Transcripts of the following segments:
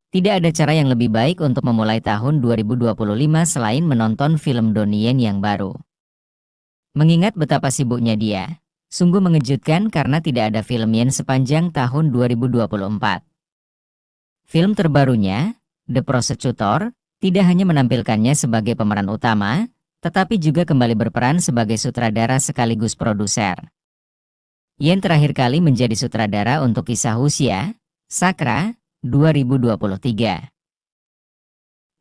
Tidak ada cara yang lebih baik untuk memulai tahun 2025 selain menonton film Donnie Yen yang baru. Mengingat betapa sibuknya dia, sungguh mengejutkan karena tidak ada film Yen sepanjang tahun 2024. Film terbarunya, The Prosecutor, tidak hanya menampilkannya sebagai pemeran utama, tetapi juga kembali berperan sebagai sutradara sekaligus produser. Yen terakhir kali menjadi sutradara untuk kisah Wuxia, Sakra, 2023.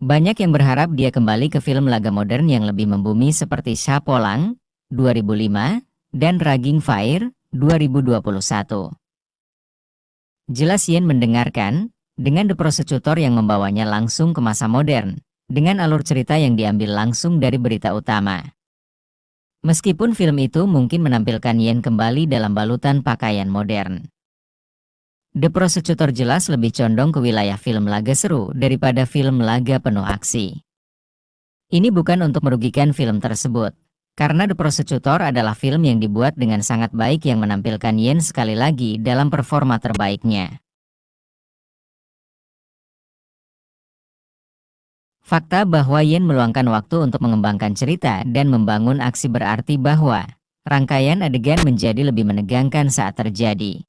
Banyak yang berharap dia kembali ke film laga modern yang lebih membumi seperti Shapolang, 2005, dan Raging Fire, 2021. Jelas Yen mendengarkan, dengan The Prosecutor yang membawanya langsung ke masa modern, dengan alur cerita yang diambil langsung dari berita utama. Meskipun film itu mungkin menampilkan Yen kembali dalam balutan pakaian modern. The Prosecutor jelas lebih condong ke wilayah film laga seru daripada film laga penuh aksi. Ini bukan untuk merugikan film tersebut, karena The Prosecutor adalah film yang dibuat dengan sangat baik yang menampilkan Yen sekali lagi dalam performa terbaiknya. Fakta bahwa Yen meluangkan waktu untuk mengembangkan cerita dan membangun aksi berarti bahwa rangkaian adegan menjadi lebih menegangkan saat terjadi.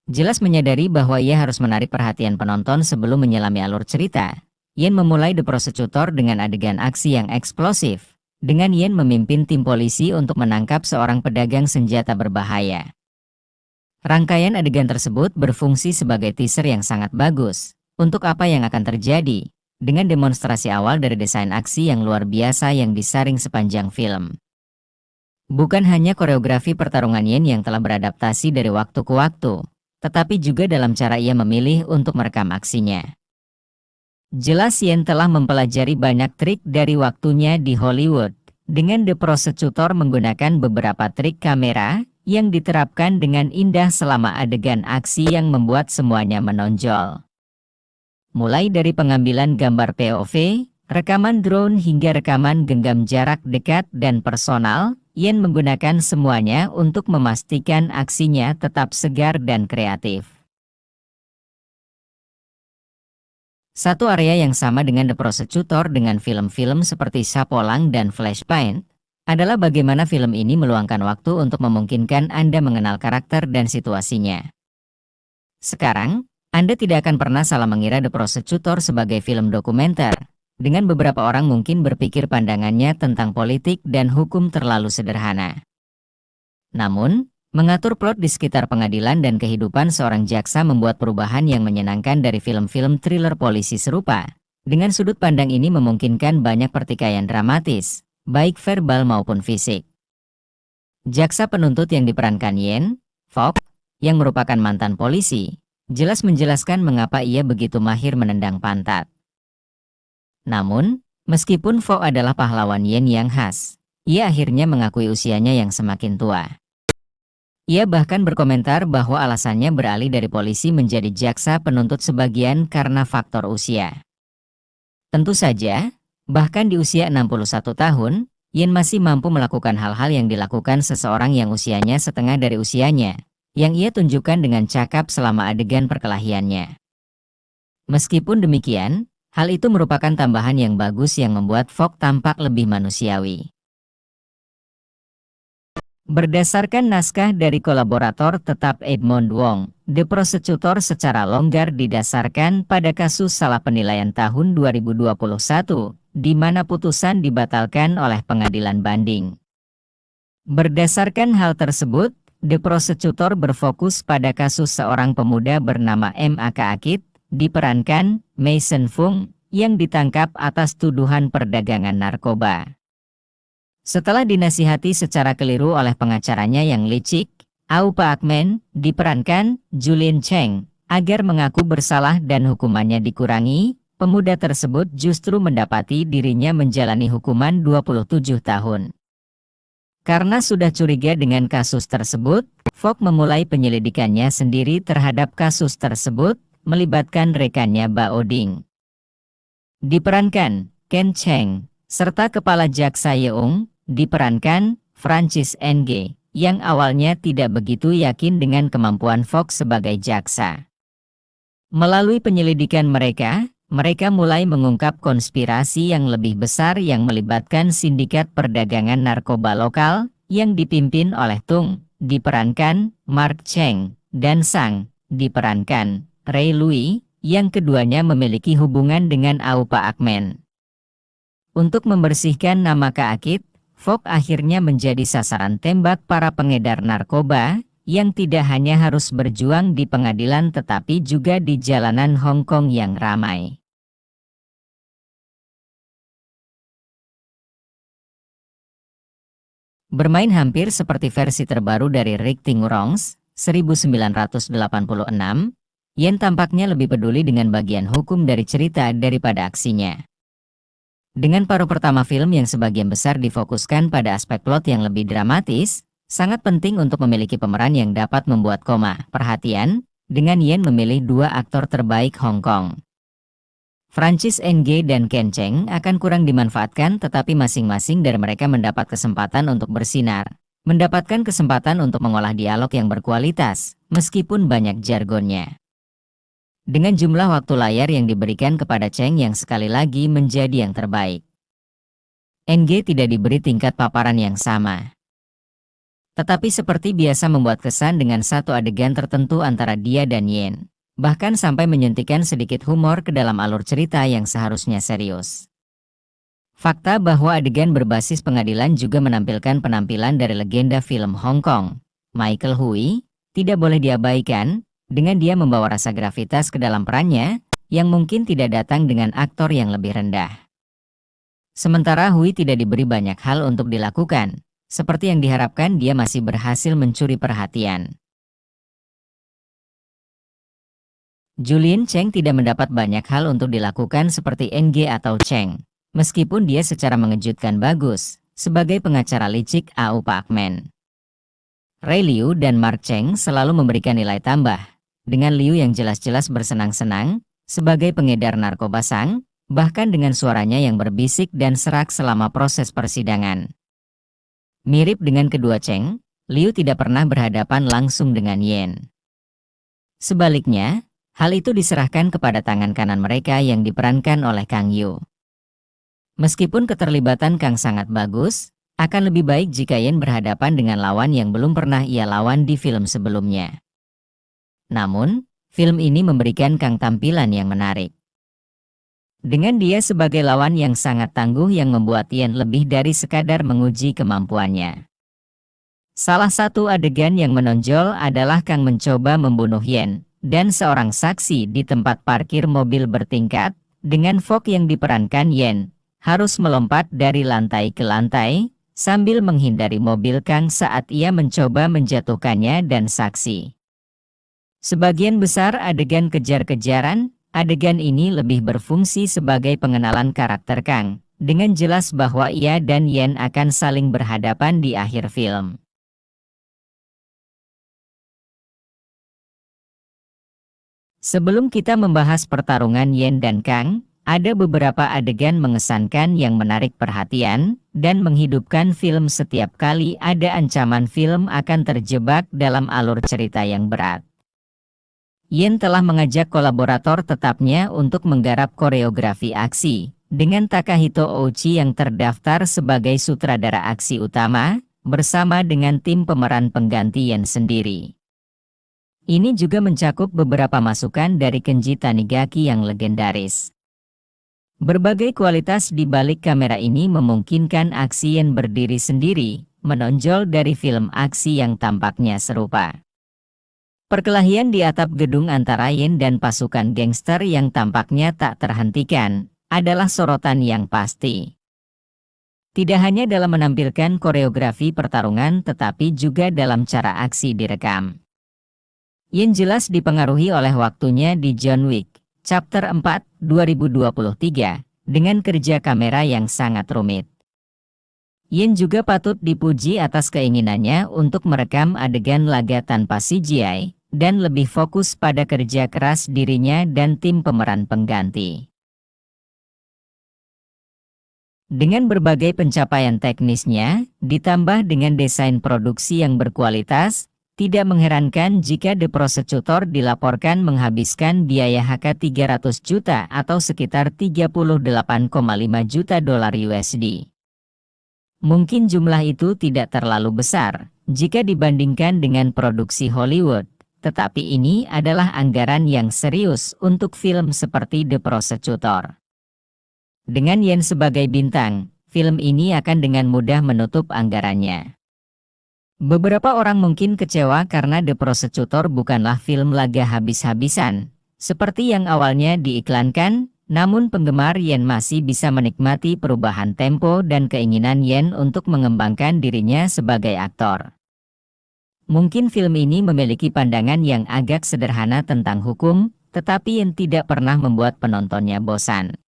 Jelas menyadari bahwa ia harus menarik perhatian penonton sebelum menyelami alur cerita. Yen memulai The Prosecutor dengan adegan aksi yang eksplosif, dengan Yen memimpin tim polisi untuk menangkap seorang pedagang senjata berbahaya. Rangkaian adegan tersebut berfungsi sebagai teaser yang sangat bagus untuk apa yang akan terjadi, dengan demonstrasi awal dari desain aksi yang luar biasa yang disaring sepanjang film. Bukan hanya koreografi pertarungan Yen yang telah beradaptasi dari waktu ke waktu, tetapi juga dalam cara ia memilih untuk merekam aksinya. Jelas Yen telah mempelajari banyak trik dari waktunya di Hollywood, dengan The Prosecutor menggunakan beberapa trik kamera yang diterapkan dengan indah selama adegan aksi yang membuat semuanya menonjol. Mulai dari pengambilan gambar POV, rekaman drone hingga rekaman genggam jarak dekat dan personal, Yen menggunakan semuanya untuk memastikan aksinya tetap segar dan kreatif. Satu area yang sama dengan The Prosecutor dengan film-film seperti Shapolang dan Flashpoint adalah bagaimana film ini meluangkan waktu untuk memungkinkan Anda mengenal karakter dan situasinya. Sekarang, Anda tidak akan pernah salah mengira The Prosecutor sebagai film dokumenter, dengan beberapa orang mungkin berpikir pandangannya tentang politik dan hukum terlalu sederhana. Namun, mengatur plot di sekitar pengadilan dan kehidupan seorang jaksa membuat perubahan yang menyenangkan dari film-film thriller polisi serupa. Dengan sudut pandang ini memungkinkan banyak pertikaian dramatis, baik verbal maupun fisik. Jaksa penuntut yang diperankan Yen, Fok, yang merupakan mantan polisi, jelas menjelaskan mengapa ia begitu mahir menendang pantat. Namun, meskipun Fok adalah pahlawan Yen yang khas, ia akhirnya mengakui usianya yang semakin tua. Ia bahkan berkomentar bahwa alasannya beralih dari polisi menjadi jaksa penuntut sebagian karena faktor usia. Tentu saja, bahkan di usia 61 tahun, Yen masih mampu melakukan hal-hal yang dilakukan seseorang yang usianya setengah dari usianya, yang ia tunjukkan dengan cakap selama adegan perkelahiannya. Meskipun demikian, hal itu merupakan tambahan yang bagus yang membuat Fok tampak lebih manusiawi. Berdasarkan naskah dari kolaborator tetap Edmond Wong, The Prosecutor secara longgar didasarkan pada kasus salah penilaian tahun 2021, di mana putusan dibatalkan oleh pengadilan banding. Berdasarkan hal tersebut, The Prosecutor berfokus pada kasus seorang pemuda bernama M.A.K. Akit, diperankan Mason Fung, yang ditangkap atas tuduhan perdagangan narkoba. Setelah dinasihati secara keliru oleh pengacaranya yang licik, Aupa Akmen, diperankan Julin Cheng, agar mengaku bersalah dan hukumannya dikurangi, pemuda tersebut justru mendapati dirinya menjalani hukuman 27 tahun. Karena sudah curiga dengan kasus tersebut, Fok memulai penyelidikannya sendiri terhadap kasus tersebut, melibatkan rekannya Bao Ding. Diperankan Ken Cheng, serta Kepala Jaksa Yeung, diperankan Francis Ng, yang awalnya tidak begitu yakin dengan kemampuan Fok sebagai jaksa. Melalui penyelidikan mereka, mereka mulai mengungkap konspirasi yang lebih besar yang melibatkan sindikat perdagangan narkoba lokal yang dipimpin oleh Tung, diperankan Mark Cheng, dan Sang, diperankan Ray Lui, yang keduanya memiliki hubungan dengan Aupa Akmen. Untuk membersihkan nama Kak Akit, Fok akhirnya menjadi sasaran tembak para pengedar narkoba, yang tidak hanya harus berjuang di pengadilan tetapi juga di jalanan Hong Kong yang ramai. Bermain hampir seperti versi terbaru dari Rick Ting Rongs, 1986, Yen tampaknya lebih peduli dengan bagian hukum dari cerita daripada aksinya. Dengan paruh pertama film yang sebagian besar difokuskan pada aspek plot yang lebih dramatis, sangat penting untuk memiliki pemeran yang dapat membuat perhatian, dengan Yen memilih dua aktor terbaik Hong Kong. Francis Ng dan Ken Cheng akan kurang dimanfaatkan tetapi masing-masing dari mereka mendapat kesempatan untuk bersinar, mendapatkan kesempatan untuk mengolah dialog yang berkualitas, meskipun banyak jargonnya. Dengan jumlah waktu layar yang diberikan kepada Cheng yang sekali lagi menjadi yang terbaik. Ng tidak diberi tingkat paparan yang sama. Tetapi seperti biasa membuat kesan dengan satu adegan tertentu antara dia dan Yen. Bahkan sampai menyuntikkan sedikit humor ke dalam alur cerita yang seharusnya serius. Fakta bahwa adegan berbasis pengadilan juga menampilkan penampilan dari legenda film Hong Kong, Michael Hui, tidak boleh diabaikan, dengan dia membawa rasa gravitas ke dalam perannya, yang mungkin tidak datang dengan aktor yang lebih rendah. Sementara Hui tidak diberi banyak hal untuk dilakukan, seperti yang diharapkan dia masih berhasil mencuri perhatian. Julian Cheng tidak mendapat banyak hal untuk dilakukan seperti Ng atau Cheng, meskipun dia secara mengejutkan bagus, sebagai pengacara licik Aupa Akmen. Ray Liu dan Mark Cheng selalu memberikan nilai tambah, dengan Liu yang jelas-jelas bersenang-senang, sebagai pengedar narkoba Sang, bahkan dengan suaranya yang berbisik dan serak selama proses persidangan. Mirip dengan kedua Cheng, Liu tidak pernah berhadapan langsung dengan Yen. Sebaliknya, hal itu diserahkan kepada tangan kanan mereka yang diperankan oleh Kang Yu. Meskipun keterlibatan Kang sangat bagus, akan lebih baik jika Yen berhadapan dengan lawan yang belum pernah ia lawan di film sebelumnya. Namun, film ini memberikan Kang tampilan yang menarik. Dengan dia sebagai lawan yang sangat tangguh yang membuat Yen lebih dari sekadar menguji kemampuannya. Salah satu adegan yang menonjol adalah Kang mencoba membunuh Yen, dan seorang saksi di tempat parkir mobil bertingkat, dengan Fok yang diperankan Yen, harus melompat dari lantai ke lantai, sambil menghindari mobil Kang saat ia mencoba menjatuhkannya dan saksi. Sebagian besar adegan kejar-kejaran, adegan ini lebih berfungsi sebagai pengenalan karakter Kang, dengan jelas bahwa ia dan Yen akan saling berhadapan di akhir film. Sebelum kita membahas pertarungan Yen dan Kang, ada beberapa adegan mengesankan yang menarik perhatian, dan menghidupkan film setiap kali ada ancaman film akan terjebak dalam alur cerita yang berat. Yen telah mengajak kolaborator tetapnya untuk menggarap koreografi aksi, dengan Takahito Ouchi yang terdaftar sebagai sutradara aksi utama, bersama dengan tim pemeran pengganti Yen sendiri. Ini juga mencakup beberapa masukan dari Kenji Tanigaki yang legendaris. Berbagai kualitas di balik kamera ini memungkinkan aksi Yen berdiri sendiri, menonjol dari film aksi yang tampaknya serupa. Perkelahian di atap gedung antara Yen dan pasukan gangster yang tampaknya tak terhentikan, adalah sorotan yang pasti. Tidak hanya dalam menampilkan koreografi pertarungan tetapi juga dalam cara aksi direkam. Yen jelas dipengaruhi oleh waktunya di John Wick, Chapter 4, 2023, dengan kerja kamera yang sangat rumit. Yen juga patut dipuji atas keinginannya untuk merekam adegan laga tanpa CGI, dan lebih fokus pada kerja keras dirinya dan tim pemeran pengganti. Dengan berbagai pencapaian teknisnya, ditambah dengan desain produksi yang berkualitas, Tidak mengherankan jika The Prosecutor dilaporkan menghabiskan biaya HK 300 juta atau sekitar 38,5 juta dolar USD. Mungkin jumlah itu tidak terlalu besar jika dibandingkan dengan produksi Hollywood, tetapi ini adalah anggaran yang serius untuk film seperti The Prosecutor. Dengan Yen sebagai bintang, film ini akan dengan mudah menutup anggarannya. Beberapa orang mungkin kecewa karena The Prosecutor bukanlah film laga habis-habisan, seperti yang awalnya diiklankan, namun penggemar Yen masih bisa menikmati perubahan tempo dan keinginan Yen untuk mengembangkan dirinya sebagai aktor. Mungkin film ini memiliki pandangan yang agak sederhana tentang hukum, tetapi Yen tidak pernah membuat penontonnya bosan.